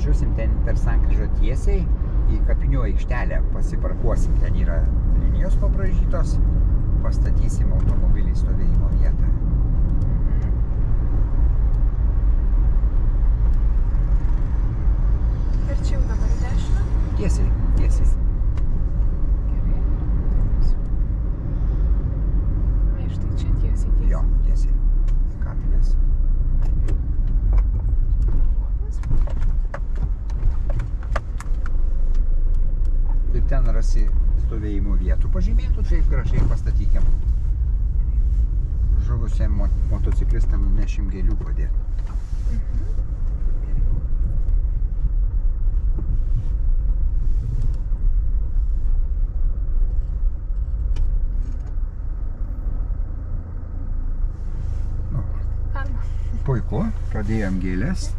važiuosim ten per sankryžą tiesiai į kapinių aikštelę, pasiparkuosim, ten yra linijos pabraižytos, pastatysim automobilį stovėjimo vietą. Ir čia jau dabar dešinę? Tiesiai. Gerai. Ai, štai čia tiesiai. Jo, tiesiai. Kapinės. Ir ten rasi stovėjimo vietų pažymėtų, taip gražiai pastatykim. Žuvusiam motociklistam nešim gėlių padėti. Puiku, pradėjom gėlės.